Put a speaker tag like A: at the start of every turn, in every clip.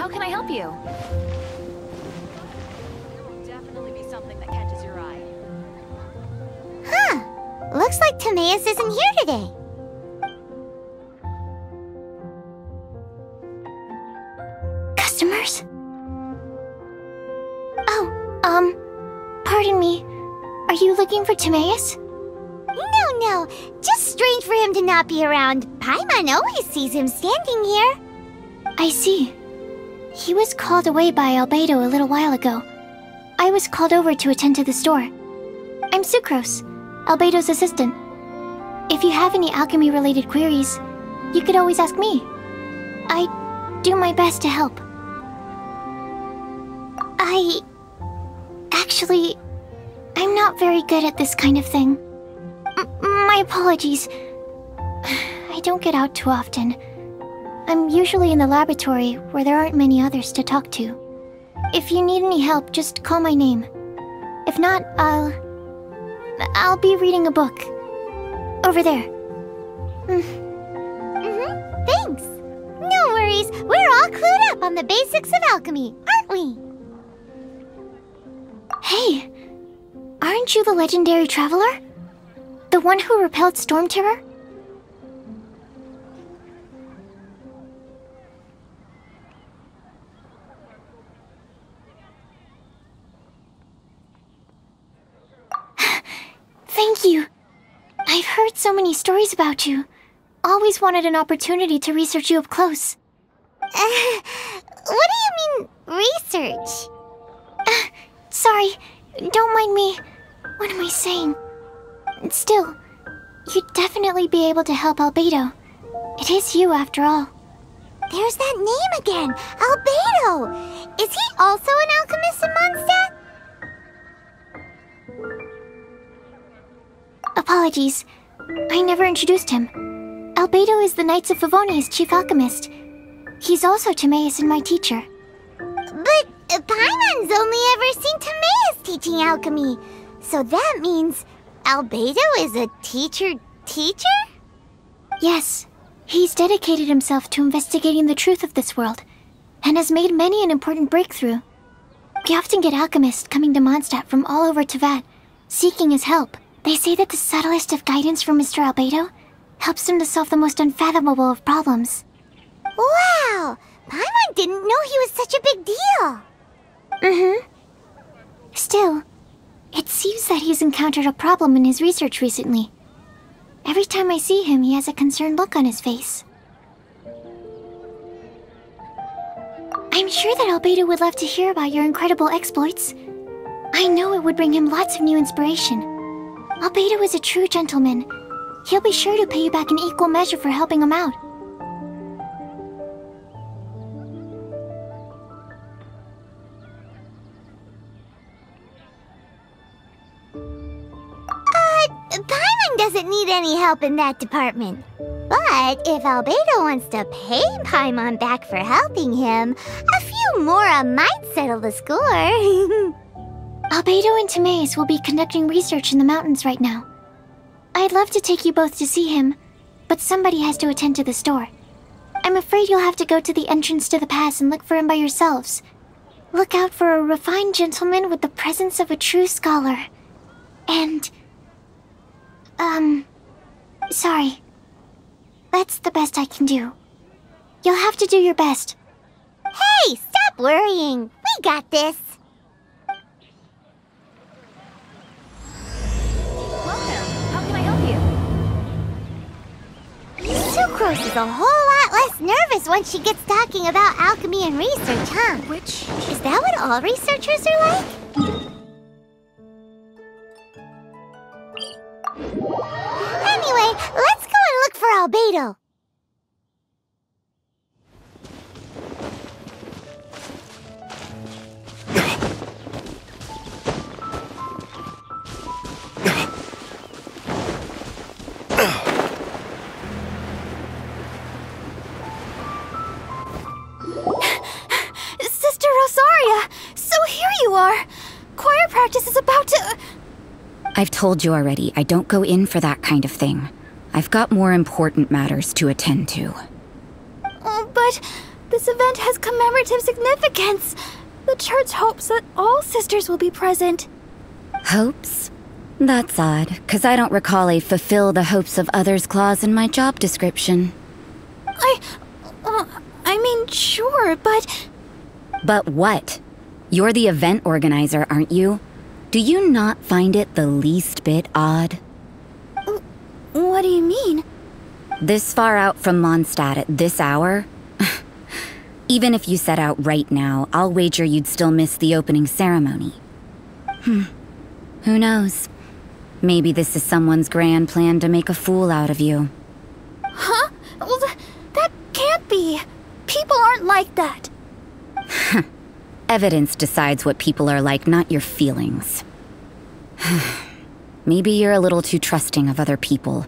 A: How can I help you? There will definitely be something that catches your eye.
B: Huh. Looks like Timaeus isn't here today. Customers? Oh, pardon me. Are you looking for Timaeus? No. Just strange for him to not be around. Paimon always sees him standing here. I see. He was called away by Albedo a little while ago. I was called over to attend to the store. I'm Sucrose, Albedo's assistant. If you have any alchemy-related queries, you could always ask me. I do my best to help. Actually, I'm not very good at this kind of thing. My apologies. I don't get out too often. I'm usually in the laboratory where there aren't many others to talk to. If you need any help, just call my name. If not, I'll be reading a book. Over there. Thanks. No worries. We're all clued up on the basics of alchemy, aren't we? Hey, aren't you the legendary traveler? The one who repelled Storm Terror? Thank you. I've heard so many stories about you. Always wanted an opportunity to research you up close. What do you mean, research? Sorry, don't mind me. What am I saying? Still, you'd definitely be able to help Albedo. It is you, after all. There's that name again, Albedo! Is he also an alchemist in Mondstadt? Apologies. I never introduced him. Albedo is the Knights of Favonia's chief alchemist. He's also Timaeus and my teacher. But Paimon's only ever seen Timaeus teaching alchemy. So that means Albedo is a teacher? Yes. He's dedicated himself to investigating the truth of this world, and has made many an important breakthrough. We often get alchemists coming to Mondstadt from all over Teyvat, seeking his help. They say that the subtlest of guidance from Mr. Albedo helps him to solve the most unfathomable of problems. Wow! Paimon didn't know he was such a big deal! Still, it seems that he's encountered a problem in his research recently. Every time I see him, he has a concerned look on his face. I'm sure that Albedo would love to hear about your incredible exploits. I know it would bring him lots of new inspiration. Albedo is a true gentleman. He'll be sure to pay you back in equal measure for helping him out. Paimon doesn't need any help in that department. But if Albedo wants to pay Paimon back for helping him, a few more might settle the score. Albedo and Timaeus will be conducting research in the mountains right now. I'd love to take you both to see him, but somebody has to attend to the store. I'm afraid you'll have to go to the entrance to the pass and look for him by yourselves. Look out for a refined gentleman with the presence of a true scholar. And... sorry. That's the best I can do. You'll have to do your best. Hey, stop worrying. We got this.
A: Welcome. How can I help you?
B: Sucrose is a whole lot less nervous once she gets talking about alchemy and research, huh?
A: Which...
B: Is that what all researchers are like? Anyway, let's go and look for Albedo.
C: Sister Rosaria! So here you are! Choir practice is about to...
D: I've told you already, I don't go in for that kind of thing. I've got more important matters to attend to.
C: Oh, but This event has commemorative significance. The church hopes that all sisters will be present.
D: Hopes? That's odd, 'cause I don't recall a fulfill the hopes of others clause in my job description.
C: I mean, sure, but...
D: But what? You're the event organizer, aren't you? Do you not find it the least bit odd?
C: What do you mean?
D: This far out from Mondstadt at this hour? Even if you set out right now, I'll wager you'd still miss the opening ceremony. Who knows? Maybe this is someone's grand plan to make a fool out of you.
C: Huh? Well, that can't be. People aren't like that.
D: Evidence decides what people are like, not your feelings. Maybe you're a little too trusting of other people.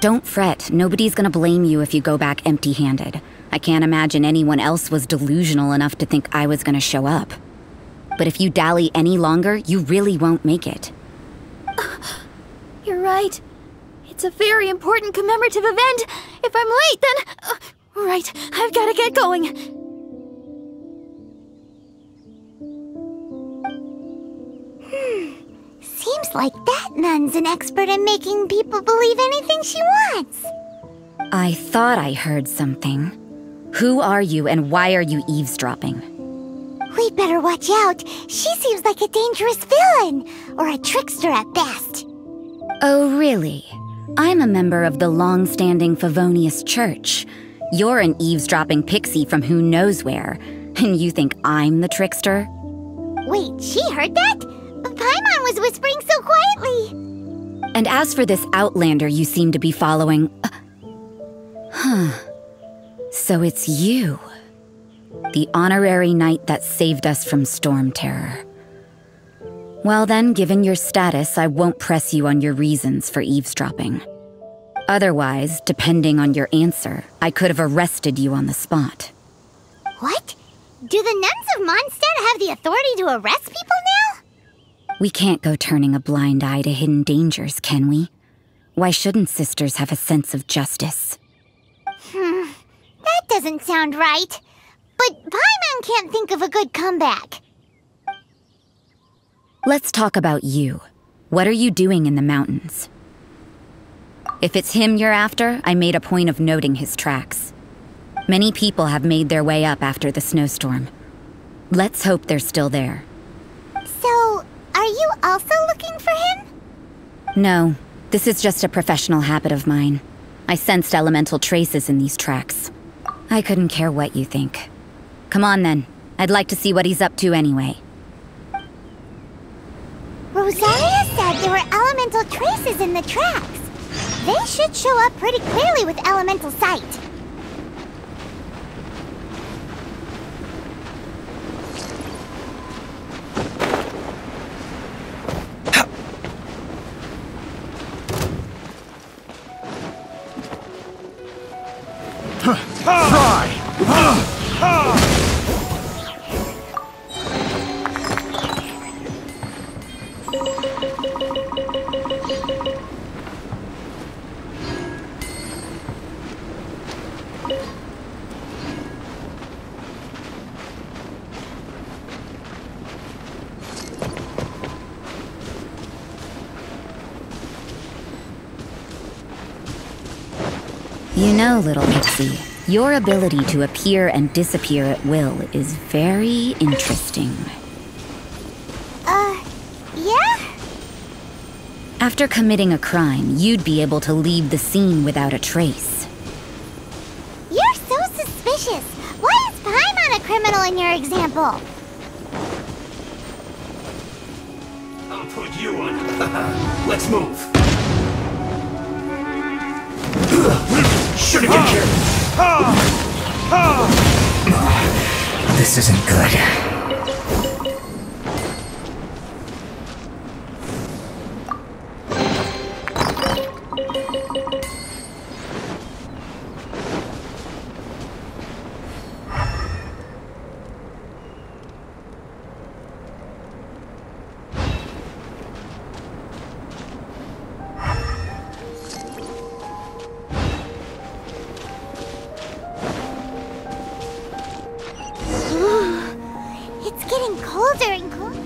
D: Don't fret, nobody's gonna blame you if you go back empty-handed. I can't imagine anyone else was delusional enough to think I was gonna show up. But if you dally any longer, you really won't make it.
C: You're right. It's a very important commemorative event. If I'm late, then... right, I've gotta get going.
B: Seems like that nun's an expert in making people believe anything she wants.
D: I thought I heard something. Who are you and why are you eavesdropping?
B: We'd better watch out. She seems like a dangerous villain, or a trickster at best.
D: Oh, really? I'm a member of the long-standing Favonius Church. You're an eavesdropping pixie from who knows where, and you think I'm the trickster?
B: Wait, she heard that? Paimon was whispering so quietly.
D: And as for this outlander you seem to be following... So it's you. The honorary knight that saved us from storm terror. Well then, given your status, I won't press you on your reasons for eavesdropping. Otherwise, depending on your answer, I could have arrested you on the spot.
B: What? Do the nuns of Mondstadt have the authority to arrest people now?
D: We can't go turning a blind eye to hidden dangers, can we? Why shouldn't sisters have a sense of justice?
B: That doesn't sound right. But Paimon can't think of a good comeback.
D: Let's talk about you. What are you doing in the mountains? If it's him you're after, I made a point of noting his tracks. Many people have made their way up after the snowstorm. Let's hope they're still there.
B: So, are you also looking for him?
D: No, this is just a professional habit of mine. I sensed elemental traces in these tracks. I couldn't care what you think. Come on then. I'd like to see what he's up to anyway.
B: Rosaria said there were elemental traces in the tracks. They should show up pretty clearly with elemental sight.
D: You know, little pixie, your ability to appear and disappear at will is very interesting.
B: Yeah?
D: After committing a crime, you'd be able to leave the scene without a trace.
B: You're so suspicious. Why is Paimon a criminal in your example?
E: I'll put you on. Let's move. Should've been here. This isn't good.
B: getting colder and colder.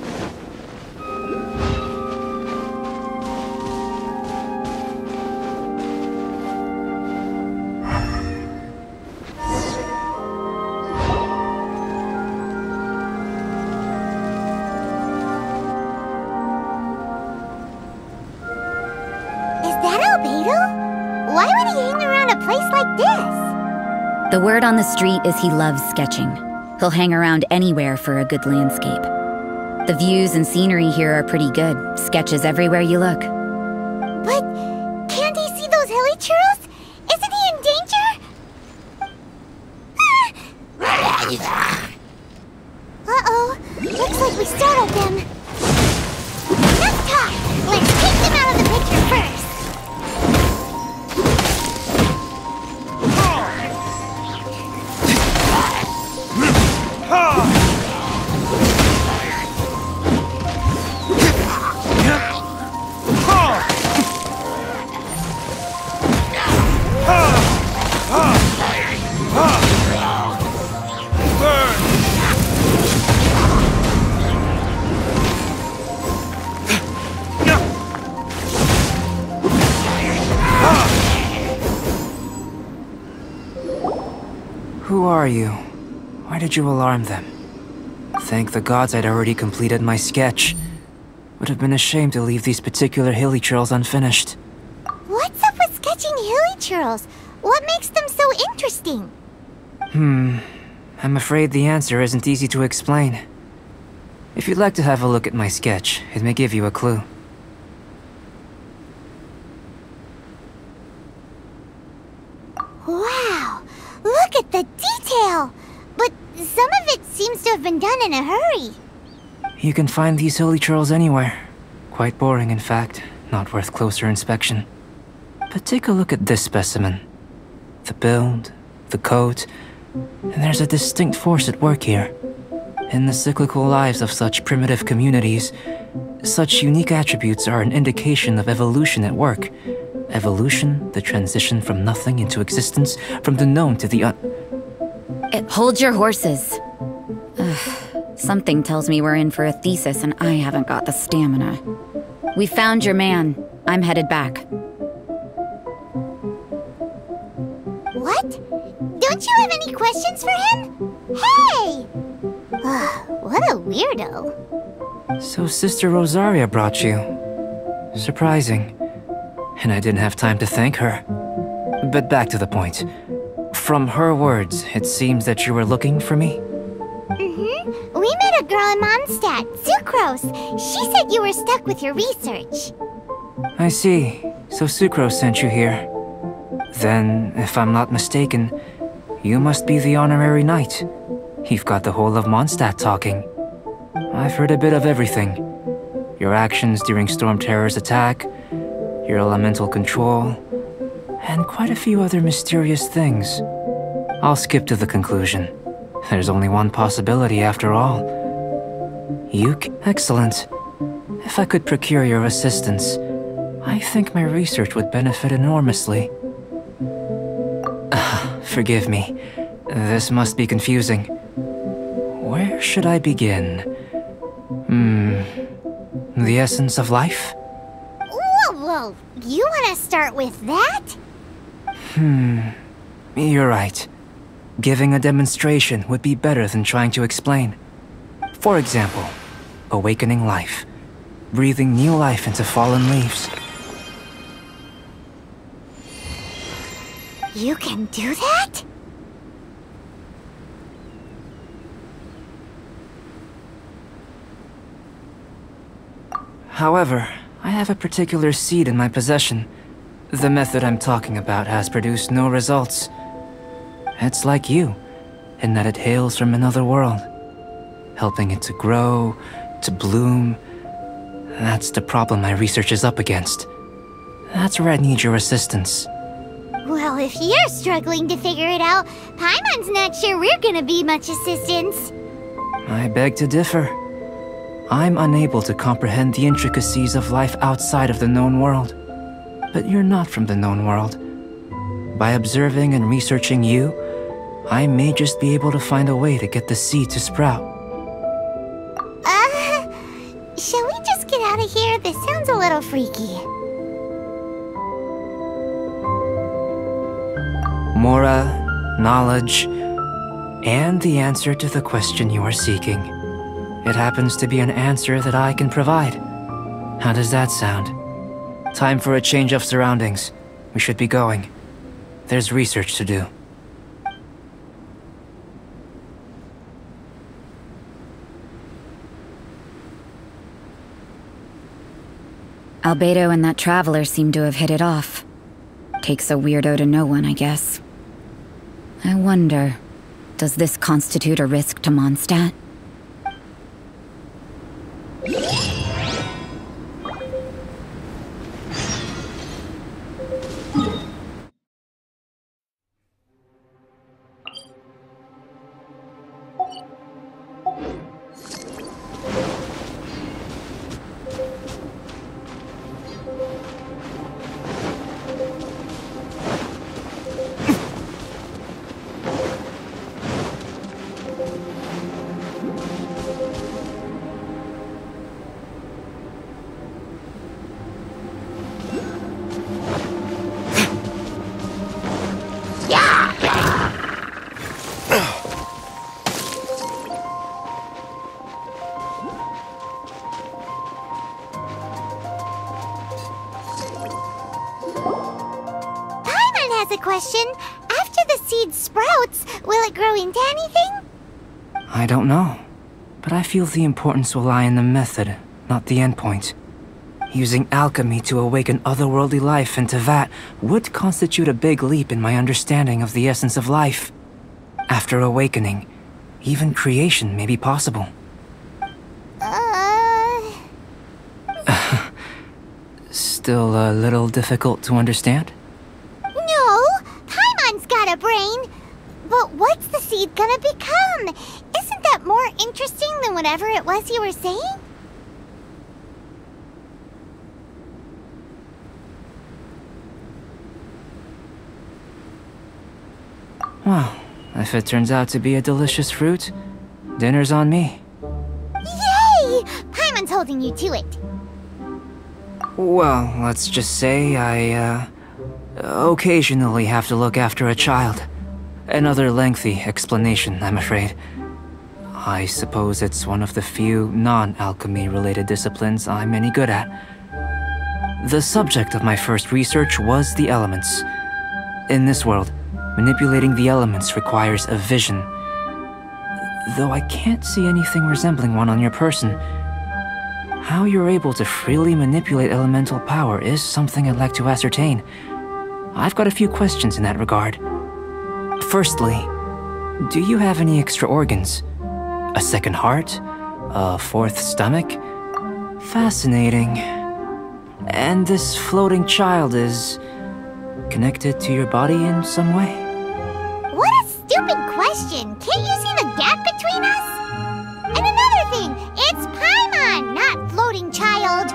B: Why would he hang around a place like this?
D: The word on the street is he loves sketching. He'll hang around anywhere for a good landscape. The views and scenery here are pretty good. Sketches everywhere you look.
B: But can't he see those hilichurls? Isn't he in danger? Uh-oh. Looks like we startled them. Enough talk! Let's take them out of the picture first.
F: Who are you? Why did you alarm them? Thank the gods I'd already completed my sketch. Would have been ashamed to leave these particular hilichurls unfinished.
B: What's up with sketching hilichurls? What makes them so interesting?
F: I'm afraid the answer isn't easy to explain. If you'd like to have a look at my sketch, it may give you a clue.
B: Wow! Look at the detail! But some of it seems to have been done in a hurry.
F: You can find these hilichurls anywhere. Quite boring, in fact. Not worth closer inspection. But take a look at this specimen. The build, the coat, and there's a distinct force at work here. In the cyclical lives of such primitive communities, such unique attributes are an indication of evolution at work. Evolution, the transition from nothing into existence, from the known to the
D: Hold your horses. Something tells me we're in for a thesis and I haven't got the stamina. We found your man. I'm headed back.
B: What? Don't you have any questions for him? Hey! What a weirdo.
F: So Sister Rosaria brought you. Surprising. And I didn't have time to thank her. But back to the point. From her words, it seems that you were looking for me?
B: We met a girl in Mondstadt, Sucrose. She said you were stuck with your research.
F: I see. So Sucrose sent you here. Then, if I'm not mistaken, you must be the honorary knight. You've got the whole of Mondstadt talking. I've heard a bit of everything. Your actions during Storm Terror's attack, your elemental control, and quite a few other mysterious things. I'll skip to the conclusion. There's only one possibility after all. Excellent. If I could procure your assistance, I think my research would benefit enormously. Forgive me. This must be confusing. Where should I begin? The essence of life?
B: Whoa, you want to start with that?
F: You're right. Giving a demonstration would be better than trying to explain. For example, awakening life. Breathing new life into fallen leaves.
B: You can do that?
F: However, I have a particular seed in my possession. The method I'm talking about has produced no results. It's like you, in that it hails from another world. Helping it to grow, to bloom. That's the problem my research is up against. That's where I need your assistance.
B: Well, if you're struggling to figure it out, Paimon's not sure we're gonna be much assistance.
F: I beg to differ. I'm unable to comprehend the intricacies of life outside of the known world. But you're not from the known world. By observing and researching you, I may just be able to find a way to get the seed to sprout.
B: Shall we just get out of here? This sounds a little freaky.
F: Mora, knowledge, and the answer to the question you are seeking. It happens to be an answer that I can provide. How does that sound? Time for a change of surroundings. We should be going. There's research to do.
D: Albedo and that traveler seem to have hit it off. Takes a weirdo to know one, I guess. I wonder, does this constitute a risk to Mondstadt?
B: Has a question. After the seed sprouts, will it grow into anything?
F: I don't know, but I feel the importance will lie in the method, not the endpoint. Using alchemy to awaken otherworldly life into that would constitute a big leap in my understanding of the essence of life. After awakening, even creation may be possible. Still a little difficult to understand?
B: No, Paimon's got a brain. But what's the seed gonna become? Isn't that more interesting than whatever it was you were saying?
F: Well, if it turns out to be a delicious fruit, dinner's on me.
B: Yay! Paimon's holding you to it.
F: Well, let's just say I, occasionally have to look after a child. Another lengthy explanation, I'm afraid. I suppose it's one of the few non-alchemy related disciplines I'm any good at. The subject of my first research was the elements. In this world, manipulating the elements requires a vision. Though I can't see anything resembling one on your person, how you're able to freely manipulate elemental power is something I'd like to ascertain. I've got a few questions in that regard. Firstly, do you have any extra organs? A second heart? A fourth stomach? Fascinating. And this floating child is connected to your body in some way?
B: What a stupid question! Can't you see the gap between us? And another thing, it's Paimon, not floating child.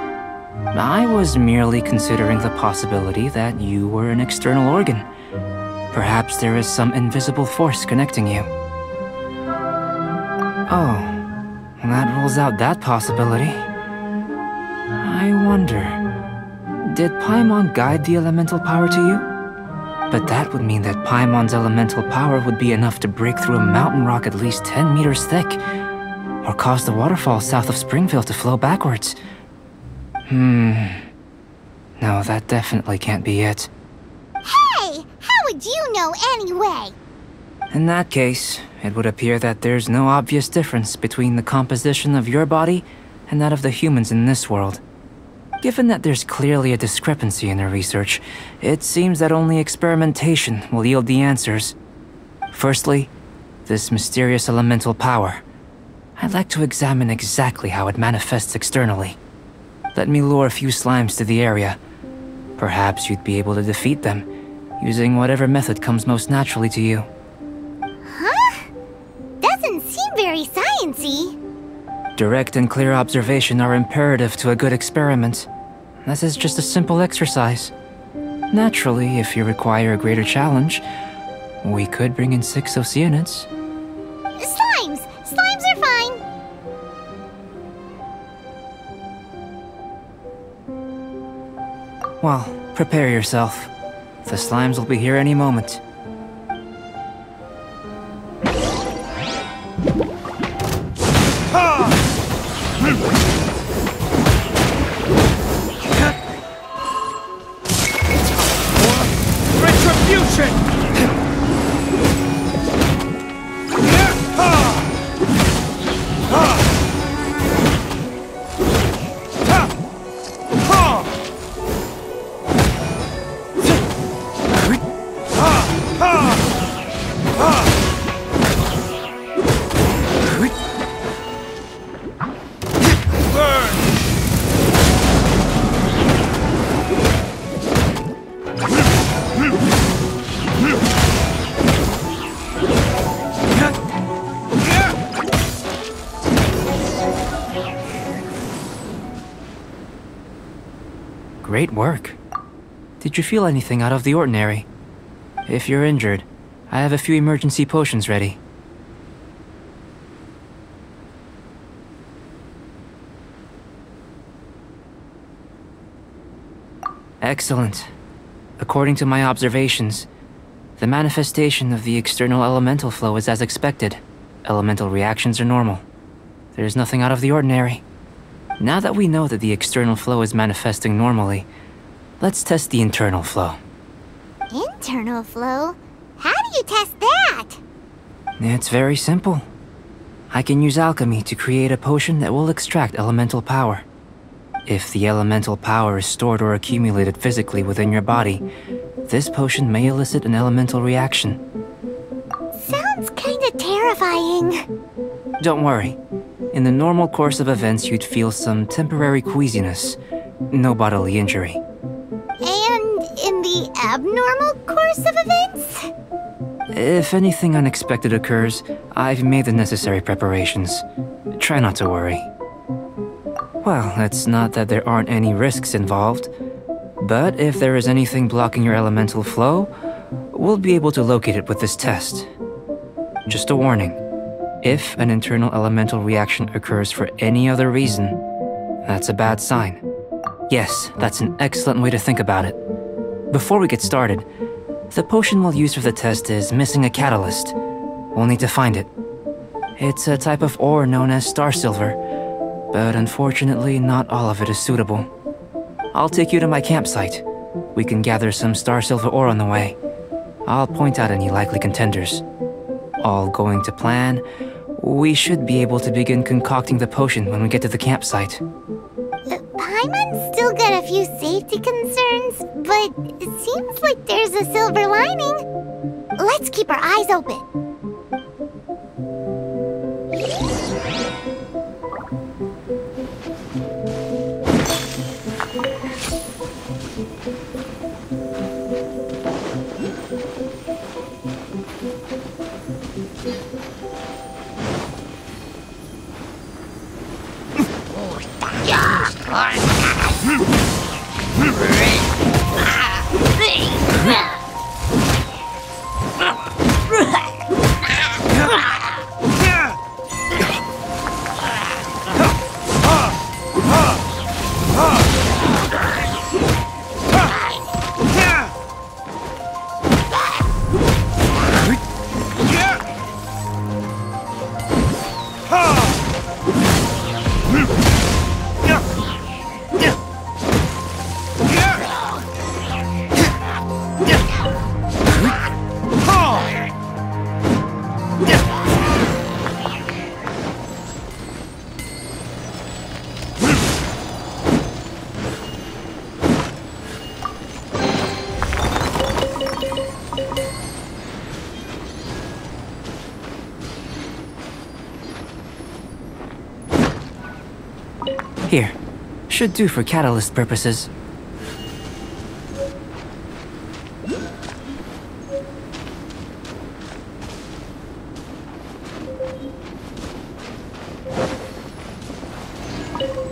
F: I was merely considering the possibility that you were an external organ. Perhaps there is some invisible force connecting you. Oh, that rules out that possibility. I wonder, did Paimon guide the elemental power to you? But that would mean that Paimon's elemental power would be enough to break through a mountain rock at least 10 meters thick, or cause the waterfall south of Springville to flow backwards. No, that definitely can't be it.
B: Hey! How would you know anyway?
F: In that case, it would appear that there's no obvious difference between the composition of your body and that of the humans in this world. Given that there's clearly a discrepancy in their research, it seems that only experimentation will yield the answers. Firstly, this mysterious elemental power. I'd like to examine exactly how it manifests externally. Let me lure a few slimes to the area. Perhaps you'd be able to defeat them, using whatever method comes most naturally to you.
B: Huh? Doesn't seem very sciencey.
F: Direct and clear observation are imperative to a good experiment. This is just a simple exercise. Naturally, if you require a greater challenge, we could bring in 6 Oceanids.
B: Slimes! Slimes are fine!
F: Well, prepare yourself. The slimes will be here any moment. Great work. Did you feel anything out of the ordinary? If you're injured, I have a few emergency potions ready. Excellent. According to my observations, the manifestation of the external elemental flow is as expected. Elemental reactions are normal. There's nothing out of the ordinary. Now that we know that the external flow is manifesting normally, let's test the internal flow.
B: Internal flow? How do you test that?
F: It's very simple. I can use alchemy to create a potion that will extract elemental power. If the elemental power is stored or accumulated physically within your body, this potion may elicit an elemental reaction.
B: Sounds kinda terrifying.
F: Don't worry. In the normal course of events, you'd feel some temporary queasiness. No bodily injury.
B: And in the abnormal course of events?
F: If anything unexpected occurs, I've made the necessary preparations. Try not to worry. Well, it's not that there aren't any risks involved, but if there is anything blocking your elemental flow, we'll be able to locate it with this test. Just a warning. If an internal elemental reaction occurs for any other reason, that's a bad sign. Yes, that's an excellent way to think about it. Before we get started, the potion we'll use for the test is missing a catalyst. We'll need to find it. It's a type of ore known as star silver, but unfortunately not all of it is suitable. I'll take you to my campsite. We can gather some star silver ore on the way. I'll point out any likely contenders. All going to plan, we should be able to begin concocting the potion when we get to the campsite.
B: Paimon's still got a few safety concerns, but it seems like there's a silver lining. Let's keep our eyes open.
F: Here. Should do for catalyst purposes.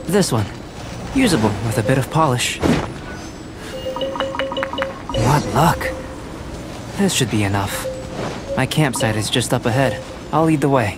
F: This one. Usable with a bit of polish. What luck. This should be enough. My campsite is just up ahead. I'll lead the way.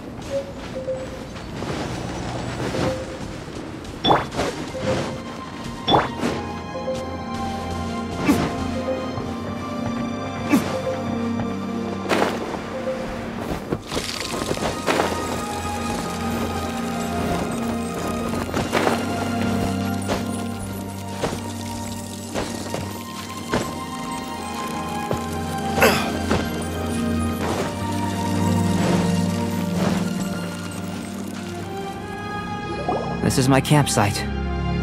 F: This is my campsite.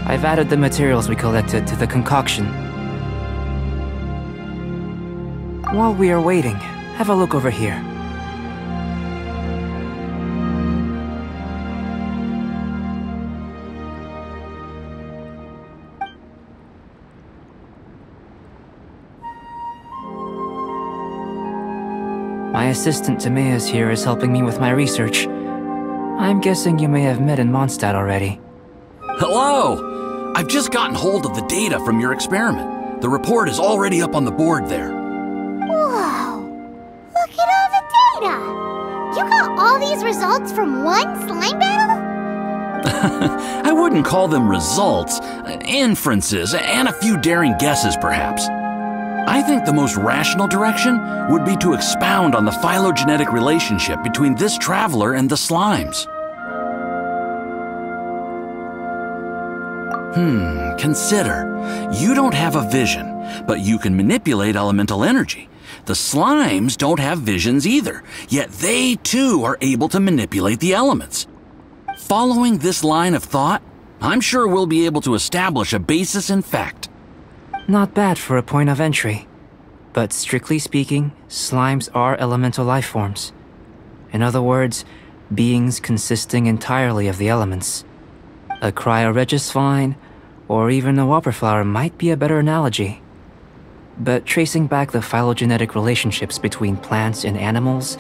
F: I've added the materials we collected to the concoction. While we are waiting, have a look over here. My assistant Timaeus here is helping me with my research. I'm guessing you may have met in Mondstadt already.
G: Hello! I've just gotten hold of the data from your experiment. The report is already up on the board there.
B: Whoa! Look at all the data! You got all these results from one slime battle?
G: I wouldn't call them results, inferences, and a few daring guesses perhaps. I think the most rational direction would be to expound on the phylogenetic relationship between this traveler and the slimes. Consider. You don't have a vision, but you can manipulate elemental energy. The slimes don't have visions either, yet they too are able to manipulate the elements. Following this line of thought, I'm sure we'll be able to establish a basis in fact.
F: Not bad for a point of entry. But strictly speaking, slimes are elemental life forms. In other words, beings consisting entirely of the elements. A cryoregisvine, or even a whopperflower might be a better analogy. But tracing back the phylogenetic relationships between plants and animals,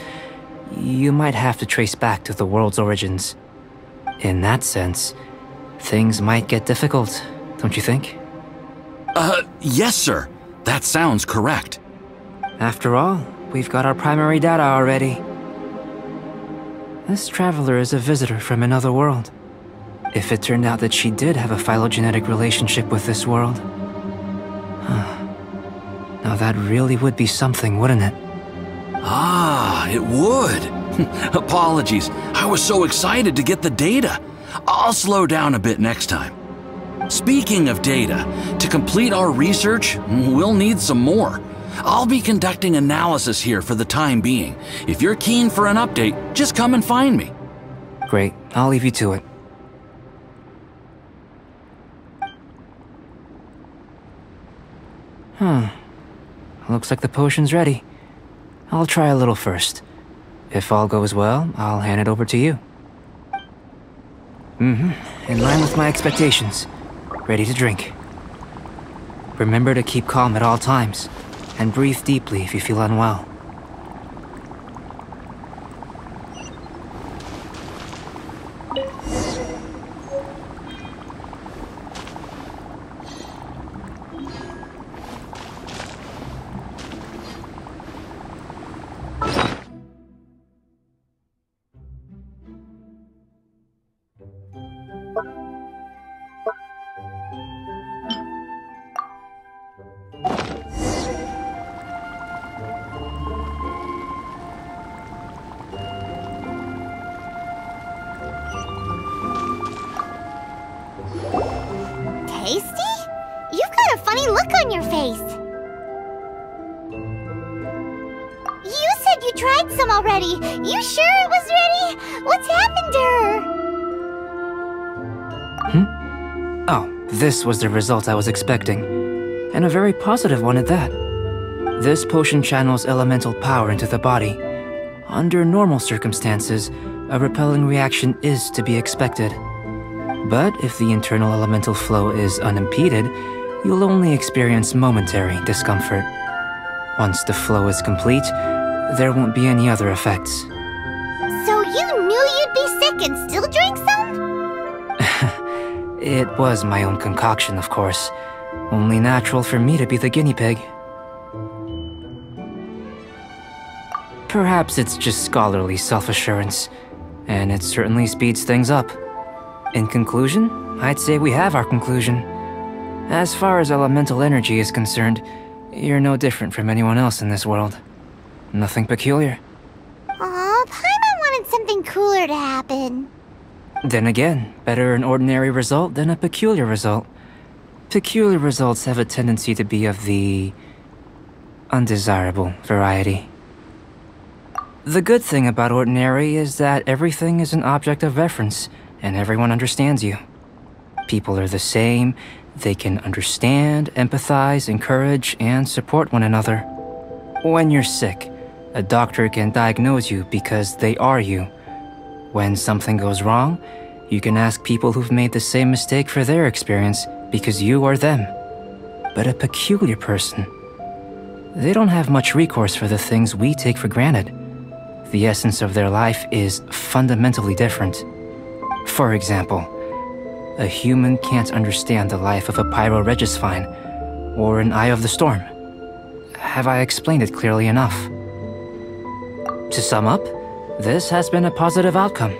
F: you might have to trace back to the world's origins. In that sense, things might get difficult, don't you think?
G: Yes, sir. That sounds correct.
F: After all, we've got our primary data already. This traveler is a visitor from another world. If it turned out that she did have a phylogenetic relationship with this world... Now that really would be something, wouldn't it?
G: Ah, it would. Apologies. I was so excited to get the data. I'll slow down a bit next time. Speaking of data, to complete our research, we'll need some more. I'll be conducting analysis here for the time being. If you're keen for an update, just come and find me.
F: Great, I'll leave you to it. Looks like the potion's ready. I'll try a little first. If all goes well, I'll hand it over to you. In line with my expectations. Ready to drink. Remember to keep calm at all times, and breathe deeply if you feel unwell.
B: Tasty? You've got a funny look on your face. You said you tried some already. You sure it was ready? What's happened to her?
F: Oh, this was the result I was expecting. And a very positive one at that. This potion channels elemental power into the body. Under normal circumstances, a repelling reaction is to be expected. But if the internal elemental flow is unimpeded, you'll only experience momentary discomfort. Once the flow is complete, there won't be any other effects.
B: So you knew you'd be sick and still drank some?
F: It was my own concoction, of course. Only natural for me to be the guinea pig. Perhaps it's just scholarly self-assurance, and it certainly speeds things up. In conclusion, I'd say we have our conclusion. As far as elemental energy is concerned, you're no different from anyone else in this world. Nothing peculiar.
B: Aw, Paimon wanted something cooler to happen.
F: Then again, better an ordinary result than a peculiar result. Peculiar results have a tendency to be of the undesirable variety. The good thing about ordinary is that everything is an object of reference, and everyone understands you. People are the same. They can understand, empathize, encourage, and support one another. When you're sick, a doctor can diagnose you because they are you. When something goes wrong, you can ask people who've made the same mistake for their experience because you are them. But a peculiar person, they don't have much recourse for the things we take for granted. The essence of their life is fundamentally different. For example, a human can't understand the life of a pyroregisvine or an Eye of the Storm. Have I explained it clearly enough? To sum up, this has been a positive outcome.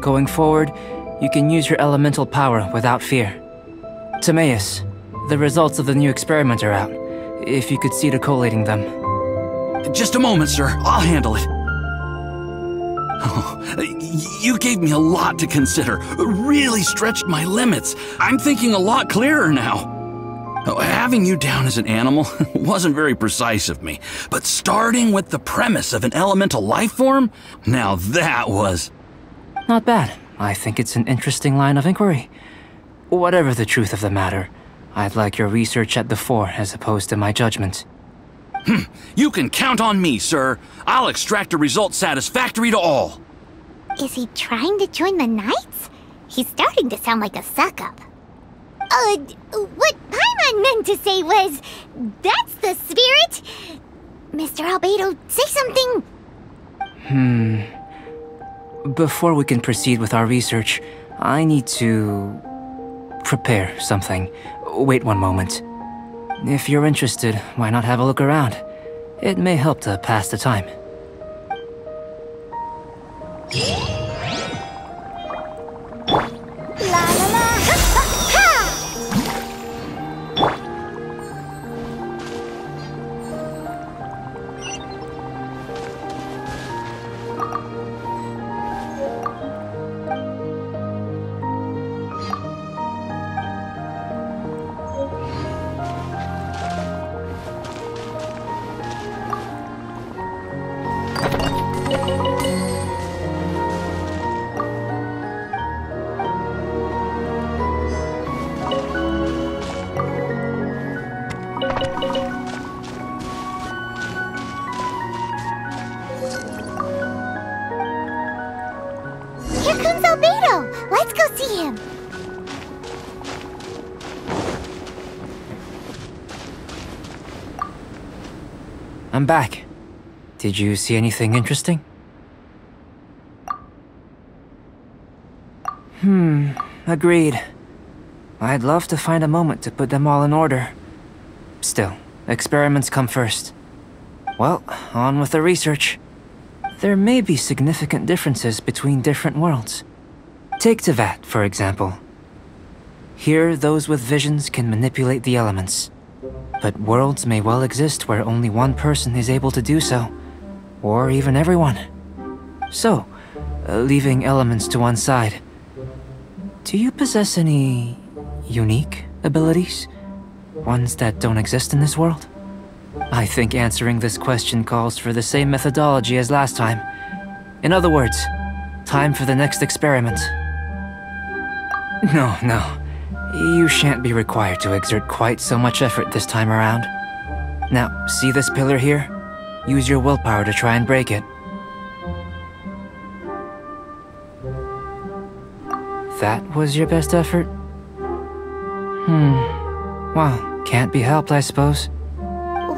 F: Going forward, you can use your elemental power without fear. Timaeus, the results of the new experiment are out. If you could see to collating them.
G: Just a moment, sir. I'll handle it. Oh, you gave me a lot to consider. Really stretched my limits. I'm thinking a lot clearer now. Oh, having you down as an animal wasn't very precise of me, but starting with the premise of an elemental life form? Now that was...
F: Not bad. I think it's an interesting line of inquiry. Whatever the truth of the matter, I'd like your research at the fore as opposed to my judgment.
G: You can count on me, sir. I'll extract a result satisfactory to all.
B: Is he trying to join the Knights? He's starting to sound like a suck-up. What Paimon meant to say was, that's the spirit? Mr. Albedo, say something.
F: Before we can proceed with our research, I need to... prepare something. Wait one moment. If you're interested, why not have a look around? It may help to pass the time.
B: La la la, ha ha ha! Here comes Albedo! Let's go see him!
F: I'm back. Did you see anything interesting? Agreed. I'd love to find a moment to put them all in order. Still, experiments come first. Well, on with the research. There may be significant differences between different worlds. Take Tevat, for example. Here, those with visions can manipulate the elements. But worlds may well exist where only one person is able to do so. Or even everyone. So, leaving elements to one side, do you possess any... unique abilities? Ones that don't exist in this world? I think answering this question calls for the same methodology as last time. In other words, time for the next experiment. No. You shan't be required to exert quite so much effort this time around. Now, see this pillar here? Use your willpower to try and break it. That was your best effort? Well, can't be helped, I suppose.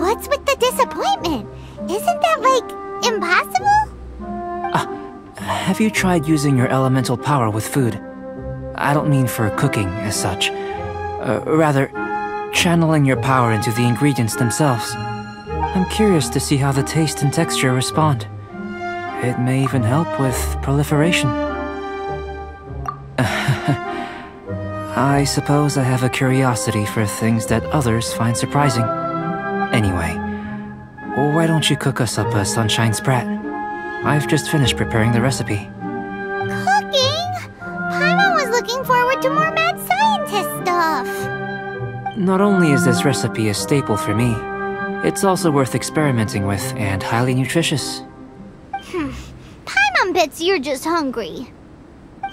B: What's with the disappointment? Isn't that, like, impossible?
F: Have you tried using your elemental power with food? I don't mean for cooking as such. Rather, channeling your power into the ingredients themselves. I'm curious to see how the taste and texture respond. It may even help with proliferation. I suppose I have a curiosity for things that others find surprising. Anyway, why don't you cook us up a sunshine sprat? I've just finished preparing the recipe.
B: Cooking? Paimon was looking forward to more mad scientist stuff.
F: Not only is this recipe a staple for me, it's also worth experimenting with and highly nutritious.
B: Paimon bets you're just hungry.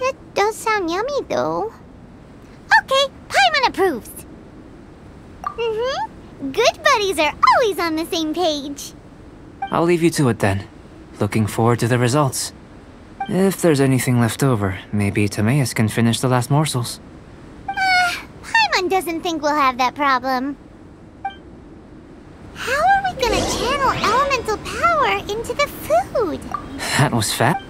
B: It does sound yummy, though. Okay, Paimon approves. Good buddies are always on the same page.
F: I'll leave you to it then. Looking forward to the results. If there's anything left over, maybe Timaeus can finish the last morsels.
B: Paimon doesn't think we'll have that problem. How are we gonna channel elemental power into the food?
F: That was fat.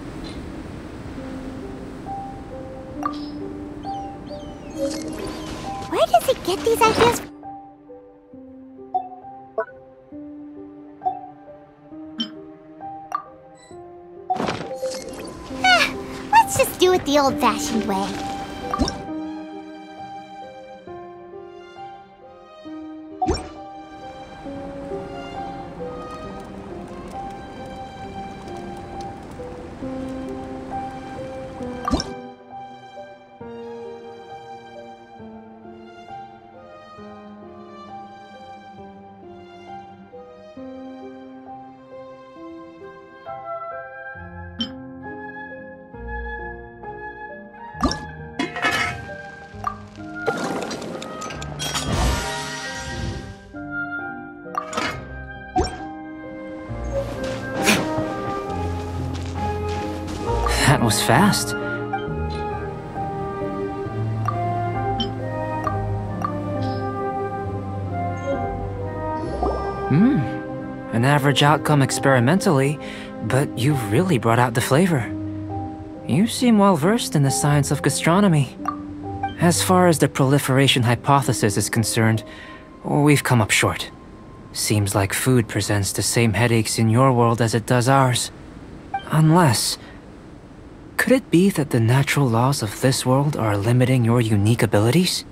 B: Where does it get these ideas? Let's just do it the old-fashioned way.
F: That was fast. An average outcome experimentally, but you've really brought out the flavor. You seem well versed in the science of gastronomy. As far as the proliferation hypothesis is concerned, we've come up short. Seems like food presents the same headaches in your world as it does ours. Unless... could it be that the natural laws of this world are limiting your unique abilities?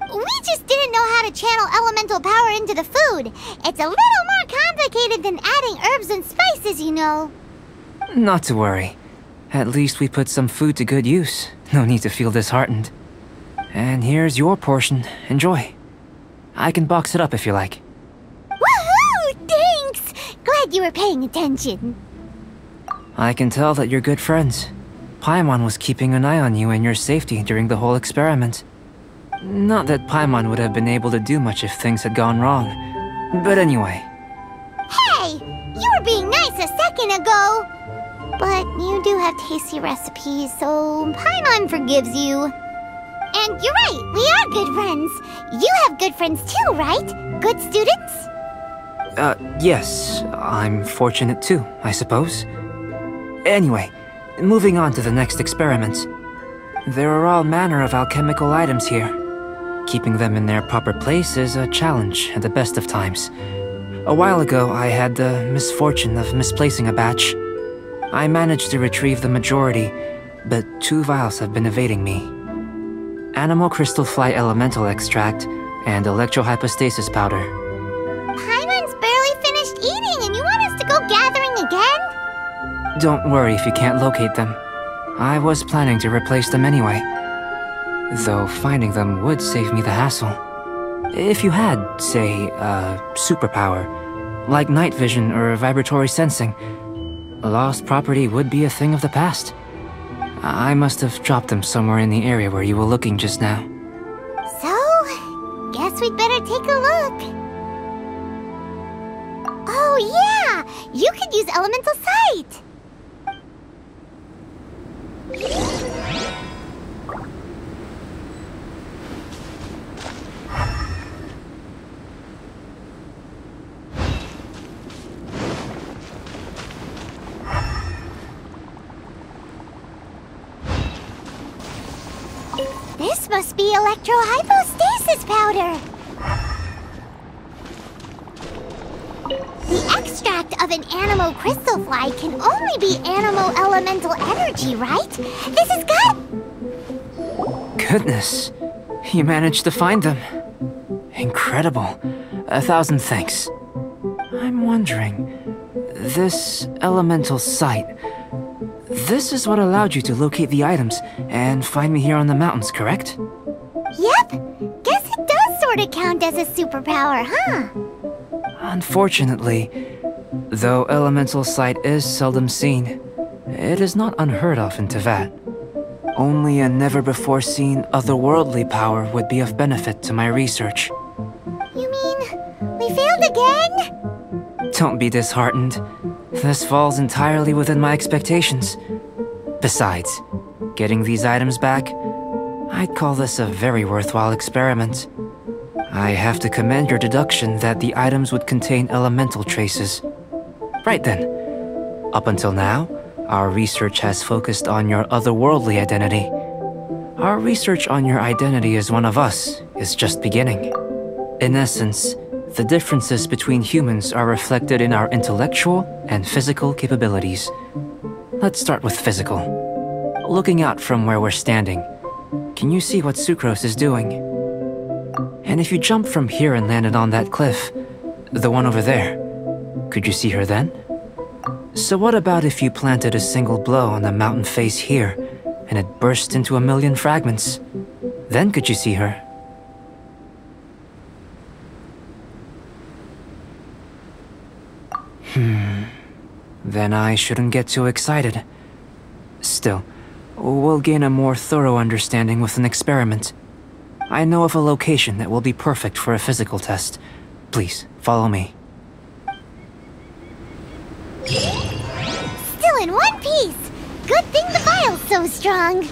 B: We just didn't know how to channel elemental power into the food. It's a little more complicated than adding herbs and spices, you know.
F: Not to worry. At least we put some food to good use. No need to feel disheartened. And here's your portion. Enjoy. I can box it up if you like.
B: Woohoo! Thanks! Glad you were paying attention.
F: I can tell that you're good friends. Paimon was keeping an eye on you and your safety during the whole experiment. Not that Paimon would have been able to do much if things had gone wrong. But anyway.
B: Hey! You were being nice a second ago! But you do have tasty recipes, so Paimon forgives you. And you're right, we are good friends. You have good friends too, right? Good students?
F: Yes. I'm fortunate too, I suppose. Anyway, moving on to the next experiment. There are all manner of alchemical items here. Keeping them in their proper place is a challenge at the best of times. A while ago, I had the misfortune of misplacing a batch. I managed to retrieve the majority, but 2 vials have been evading me. Animal crystal fly elemental extract and electrohypostasis powder.
B: Paimon's barely finished eating and you want us to go gathering again?
F: Don't worry if you can't locate them. I was planning to replace them anyway. Though finding them would save me the hassle. If you had, say, a superpower, like night vision or vibratory sensing, lost property would be a thing of the past. I must have dropped them somewhere in the area where you were looking just now.
B: So, guess we'd better take a look. Oh yeah! You could use elemental sight! This must be electrohypostasis powder! The extract of an animal crystal fly can only be animal elemental energy, right? This has got...
F: Goodness, you managed to find them. Incredible. 1,000 thanks. I'm wondering, this elemental sight, this is what allowed you to locate the items and find me here on the mountains, correct?
B: Yep, guess it does sort of count as a superpower, huh?
F: Unfortunately, though elemental sight is seldom seen, it is not unheard of in Teyvat. Only a never-before-seen otherworldly power would be of benefit to my research.
B: You mean we failed again?
F: Don't be disheartened. This falls entirely within my expectations. Besides, getting these items back, I'd call this a very worthwhile experiment. I have to commend your deduction that the items would contain elemental traces. Right then. Up until now, our research has focused on your otherworldly identity. Our research on your identity as one of us is just beginning. In essence, the differences between humans are reflected in our intellectual and physical capabilities. Let's start with physical. Looking out from where we're standing, can you see what Sucrose is doing? And if you jump from here and landed on that cliff, the one over there, could you see her then? So what about if you planted a single blow on the mountain face here, and it burst into a million fragments? Then could you see her? Then I shouldn't get too excited. Still, we'll gain a more thorough understanding with an experiment. I know of a location that will be perfect for a physical test. Please, follow me.
B: Still in one piece! Good thing the vial's so strong.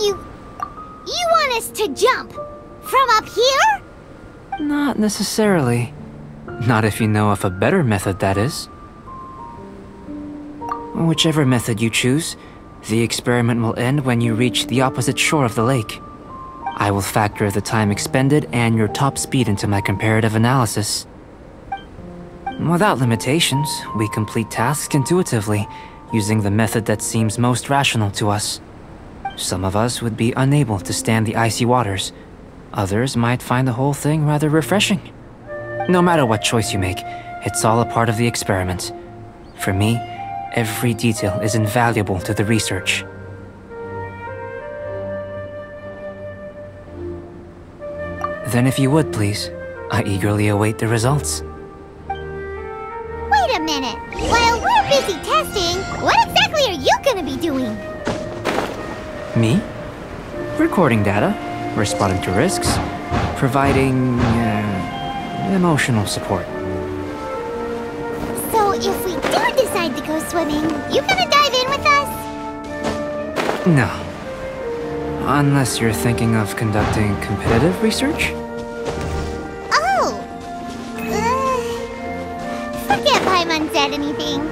B: You want us to jump? From up here?
F: Not necessarily. Not if you know of a better method, that is. Whichever method you choose, the experiment will end when you reach the opposite shore of the lake. I will factor the time expended and your top speed into my comparative analysis. Without limitations, we complete tasks intuitively, using the method that seems most rational to us. Some of us would be unable to stand the icy waters. Others might find the whole thing rather refreshing. No matter what choice you make, it's all a part of the experiment. For me, every detail is invaluable to the research. Then if you would, please, I eagerly await the results.
B: Wait a minute. While we're busy testing, what exactly are you gonna be doing?
F: Me? Recording data, responding to risks, providing emotional support.
B: So if we do decide to go swimming, you gonna dive in with us?
F: No. Unless you're thinking of conducting competitive research?
B: Oh! Forget Paimon said anything.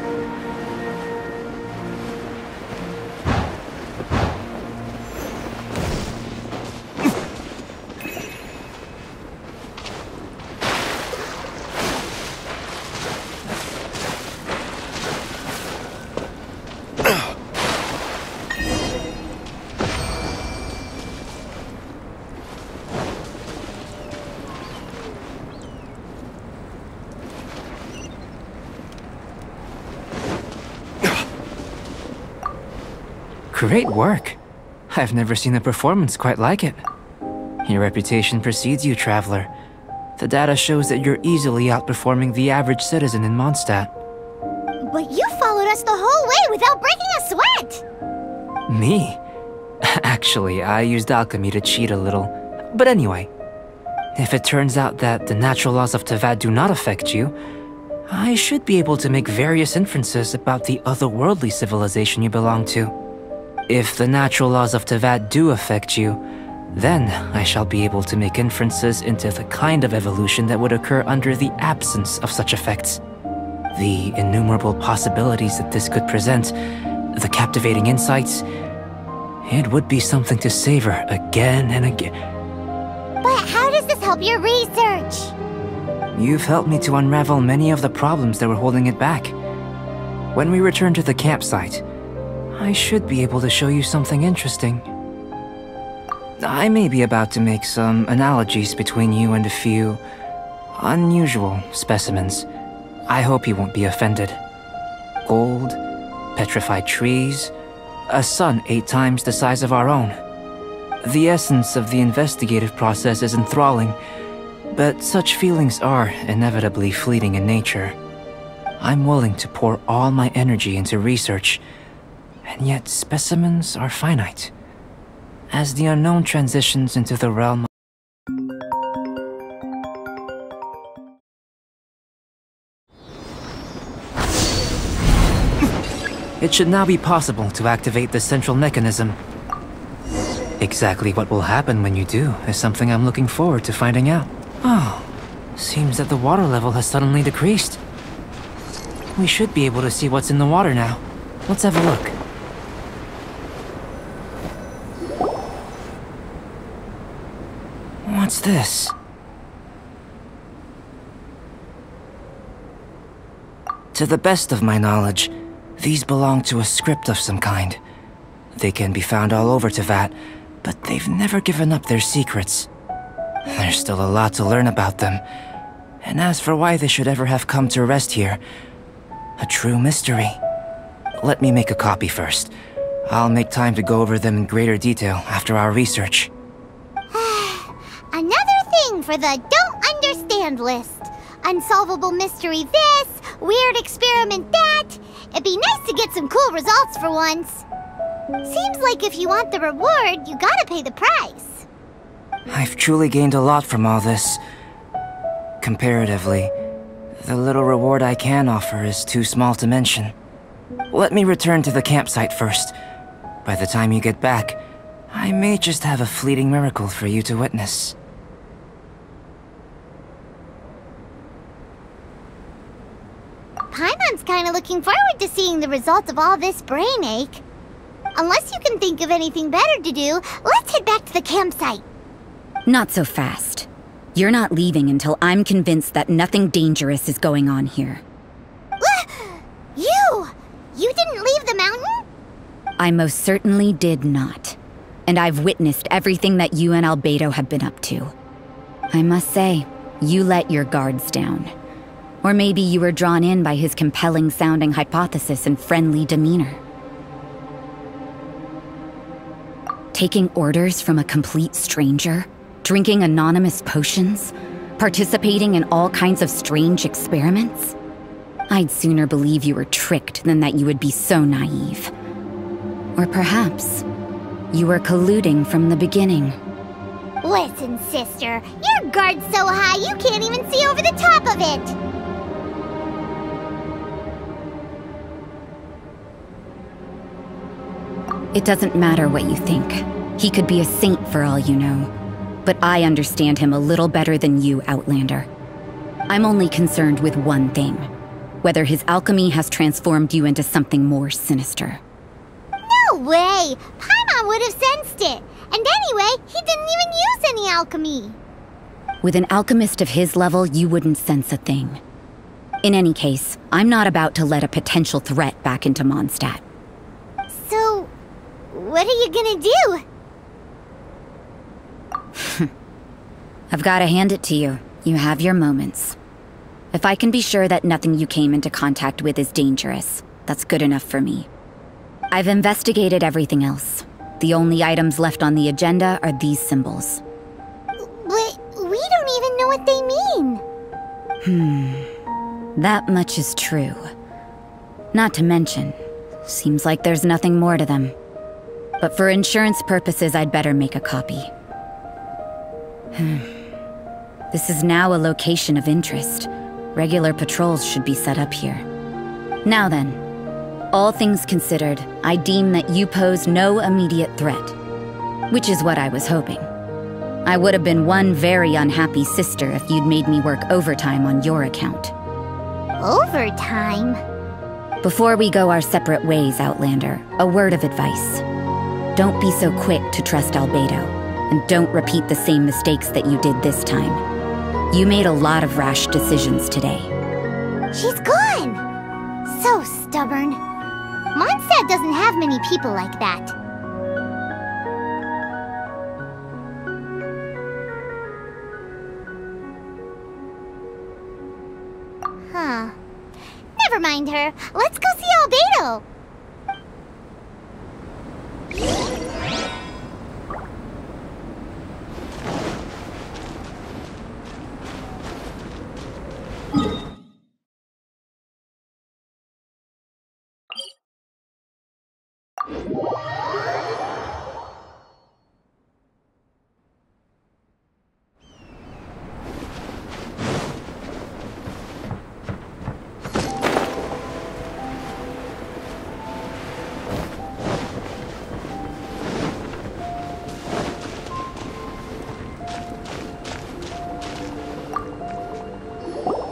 F: Great work. I've never seen a performance quite like it. Your reputation precedes you, Traveler. The data shows that you're easily outperforming the average citizen in Mondstadt.
B: But you followed us the whole way without breaking a sweat!
F: Me? Actually, I used alchemy to cheat a little. But anyway, if it turns out that the natural laws of Teyvat do not affect you, I should be able to make various inferences about the otherworldly civilization you belong to. If the natural laws of Teyvat do affect you, then I shall be able to make inferences into the kind of evolution that would occur under the absence of such effects. The innumerable possibilities that this could present, the captivating insights, it would be something to savor again and again.
B: But how does this help your research?
F: You've helped me to unravel many of the problems that were holding it back. When we return to the campsite, I should be able to show you something interesting. I may be about to make some analogies between you and a few unusual specimens. I hope you won't be offended. Gold, petrified trees, a sun 8 times the size of our own. The essence of the investigative process is enthralling, but such feelings are inevitably fleeting in nature. I'm willing to pour all my energy into research, and yet specimens are finite. As the unknown transitions into the realm, it should now be possible to activate the central mechanism. Exactly what will happen when you do is something I'm looking forward to finding out. Oh, seems that the water level has suddenly decreased. We should be able to see what's in the water now. Let's have a look. What's this? To the best of my knowledge, these belong to a script of some kind. They can be found all over Teyvat, but they've never given up their secrets. There's still a lot to learn about them. And as for why they should ever have come to rest here, a true mystery. Let me make a copy first. I'll make time to go over them in greater detail after our research.
B: Another thing for the don't understand list. Unsolvable mystery this, weird experiment that. It'd be nice to get some cool results for once. Seems like if you want the reward, you gotta pay the price.
F: I've truly gained a lot from all this. Comparatively, the little reward I can offer is too small to mention. Let me return to the campsite first. By the time you get back, I may just have a fleeting miracle for you to witness.
B: Paimon's kinda looking forward to seeing the results of all this brain ache. Unless you can think of anything better to do, let's head back to the campsite.
D: Not so fast. You're not leaving until I'm convinced that nothing dangerous is going on here.
B: You didn't leave the mountain?
D: I most certainly did not. And I've witnessed everything that you and Albedo have been up to. I must say, you let your guards down. Or maybe you were drawn in by his compelling-sounding hypothesis and friendly demeanor. Taking orders from a complete stranger? Drinking anonymous potions? Participating in all kinds of strange experiments? I'd sooner believe you were tricked than that you would be so naive. Or perhaps, you were colluding from the beginning.
B: Listen, sister, your guard's so high you can't even see over the top of it!
D: It doesn't matter what you think. He could be a saint for all you know. But I understand him a little better than you, Outlander. I'm only concerned with one thing. Whether his alchemy has transformed you into something more sinister.
B: No way! Paimon would have sensed it! And anyway, he didn't even use any alchemy!
D: With an alchemist of his level, you wouldn't sense a thing. In any case, I'm not about to let a potential threat back into Mondstadt.
B: So, what are you gonna do?
D: I've gotta hand it to you. You have your moments. If I can be sure that nothing you came into contact with is dangerous, that's good enough for me. I've investigated everything else. The only items left on the agenda are these symbols.
B: But we don't even know what they mean.
D: That much is true. Not to mention, seems like there's nothing more to them. But for insurance purposes, I'd better make a copy. This is now a location of interest. Regular patrols should be set up here. Now then, all things considered, I deem that you pose no immediate threat. Which is what I was hoping. I would have been one very unhappy sister if you'd made me work overtime on your account.
B: Overtime?
D: Before we go our separate ways, Outlander, a word of advice. Don't be so quick to trust Albedo, and don't repeat the same mistakes that you did this time. You made a lot of rash decisions today.
B: She's gone! So stubborn. Mondstadt doesn't have many people like that. Huh. Never mind her. Let's go see Albedo!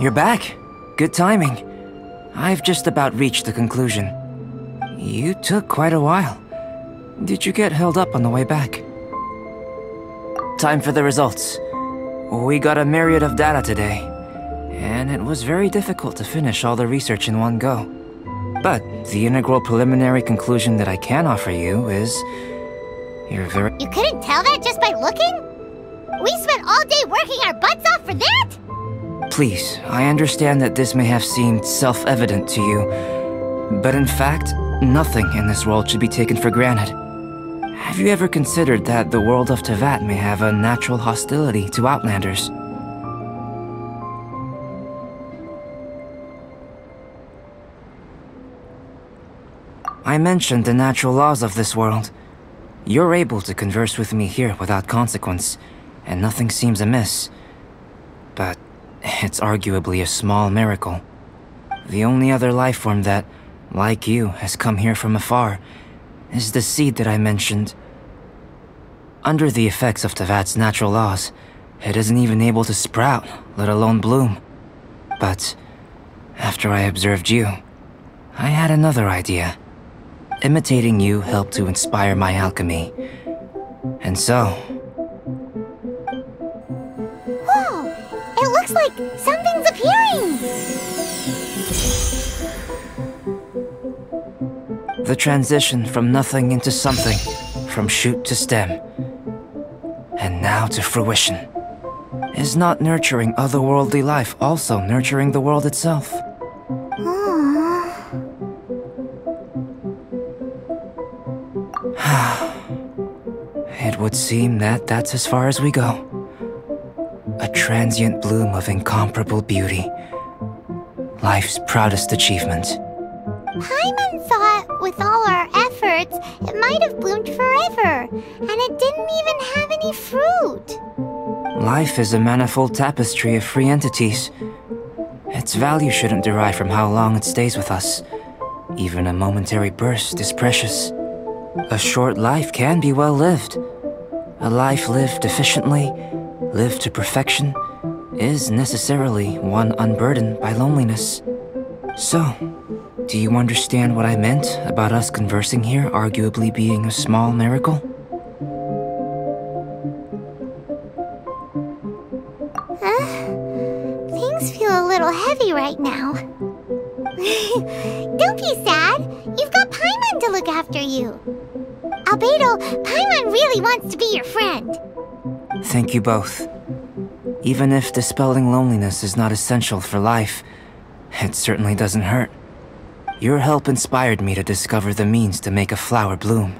F: You're back. Good timing. I've just about reached the conclusion. You took quite a while. Did you get held up on the way back? Time for the results. We got a myriad of data today, and it was very difficult to finish all the research in one go. But the integral preliminary conclusion that I can offer you is... you're very...
B: You couldn't tell that just by looking? We spent all day working our butts off for that?
F: Please, I understand that this may have seemed self-evident to you, but in fact, nothing in this world should be taken for granted. Have you ever considered that the world of Teyvat may have a natural hostility to Outlanders? I mentioned the natural laws of this world. You're able to converse with me here without consequence, and nothing seems amiss. But it's arguably a small miracle. The only other life form that, like you, has come here from afar is the seed that I mentioned. Under the effects of Tevat's natural laws, it isn't even able to sprout, let alone bloom. But after I observed you, I had another idea. Imitating you helped to inspire my alchemy. And so...
B: Whoa! It looks like something's appearing!
F: The transition from nothing into something, from shoot to stem, and now to fruition. Is not nurturing otherworldly life also nurturing the world itself? It would seem that that's as far as we go. A transient bloom of incomparable beauty. Life's proudest achievement.
B: Paimon thought with all our efforts, it might have bloomed forever, and it didn't even have any fruit.
F: Life is a manifold tapestry of free entities. Its value shouldn't derive from how long it stays with us. Even a momentary burst is precious. A short life can be well lived. A life lived efficiently, lived to perfection, is necessarily one unburdened by loneliness. So, do you understand what I meant about us conversing here arguably being a small miracle?
B: Things feel a little heavy right now. Don't be sad. You've got Paimon to look after you. Albedo, Paimon really wants to be your friend.
F: Thank you both. Even if dispelling loneliness is not essential for life, it certainly doesn't hurt. Your help inspired me to discover the means to make a flower bloom.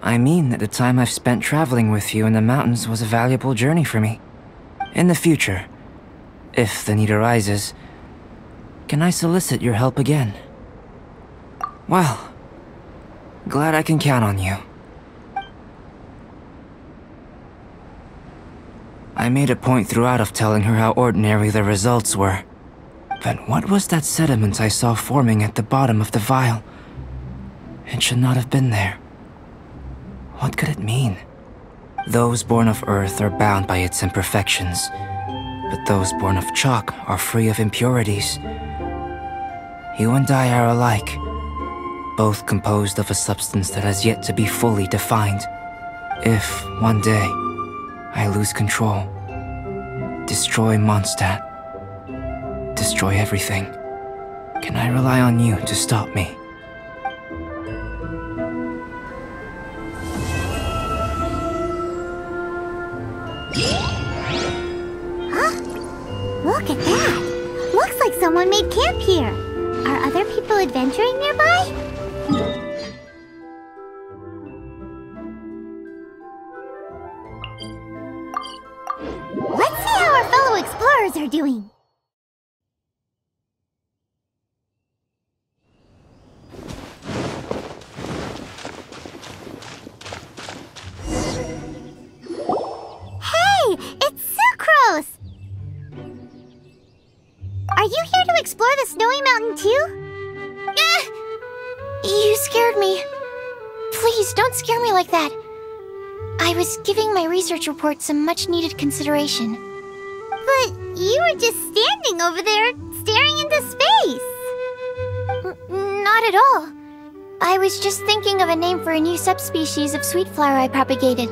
F: I mean that the time I've spent traveling with you in the mountains was a valuable journey for me. In the future, if the need arises, can I solicit your help again? Well, glad I can count on you. I made a point throughout of telling her how ordinary the results were. But what was that sediment I saw forming at the bottom of the vial? It should not have been there. What could it mean? Those born of earth are bound by its imperfections, but those born of chalk are free of impurities. You and I are alike, both composed of a substance that has yet to be fully defined. If, one day, I lose control, destroy Mondstadt, destroy everything, can I rely on you to stop me?
B: Look at that! Looks like someone made camp here. Are other people adventuring nearby? Let's see how our fellow explorers are doing. Hey! It's Sucrose! Are you here to explore the snowy mountain too?
C: You scared me. Please, don't scare me like that. I was giving my research report some much-needed consideration.
B: But you were just standing over there, staring into space.
C: Not at all. I was just thinking of a name for a new subspecies of sweet flower I propagated.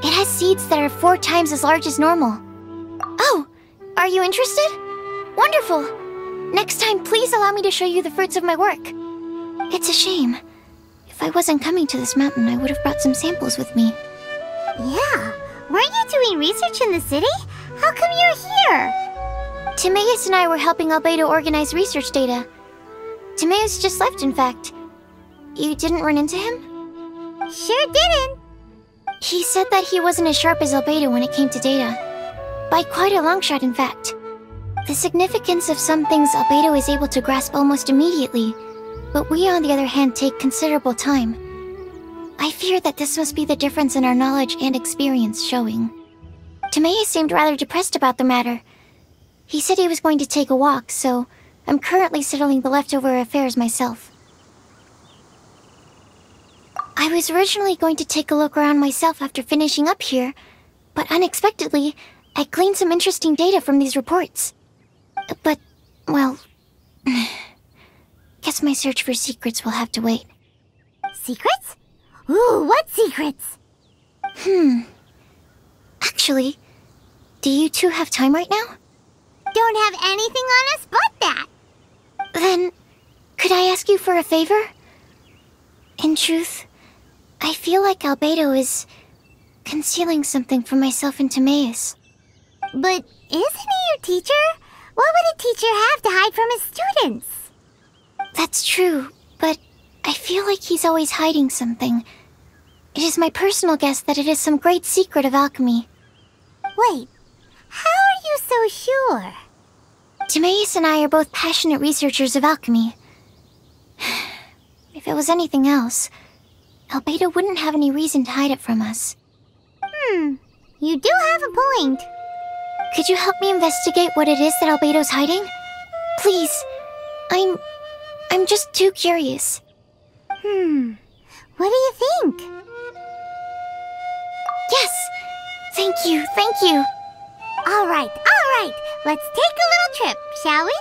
C: It has seeds that are 4 times as large as normal. Oh, are you interested? Wonderful. Next time, please allow me to show you the fruits of my work. It's a shame. If I wasn't coming to this mountain, I would have brought some samples with me.
B: Yeah. Weren't you doing research in the city? How come you're here?
C: Timaeus and I were helping Albedo organize research data. Timaeus just left, in fact. You didn't run into him?
B: Sure didn't.
C: He said that he wasn't as sharp as Albedo when it came to data. By quite a long shot, in fact. The significance of some things Albedo is able to grasp almost immediately, but we, on the other hand, take considerable time. I fear that this must be the difference in our knowledge and experience showing. Timaeus seemed rather depressed about the matter. He said he was going to take a walk, so I'm currently settling the leftover affairs myself. I was originally going to take a look around myself after finishing up here, but unexpectedly, I gleaned some interesting data from these reports. But, well... guess my search for secrets will have to wait.
B: Secrets? Ooh, what secrets?
C: Actually, do you two have time right now?
B: Don't have anything on us but that.
C: Then, could I ask you for a favor? In truth, I feel like Albedo is concealing something from myself and Timaeus.
B: But isn't he your teacher? What would a teacher have to hide from his students?
C: That's true, but I feel like he's always hiding something. It is my personal guess that it is some great secret of alchemy.
B: Wait, how are you so sure?
C: Timaeus and I are both passionate researchers of alchemy. If it was anything else, Albedo wouldn't have any reason to hide it from us.
B: You do have a point.
C: Could you help me investigate what it is that Albedo's hiding? Please. I'm just too curious.
B: What do you think?
C: Yes! Thank you, thank you!
B: All right. Let's take a little trip, shall we?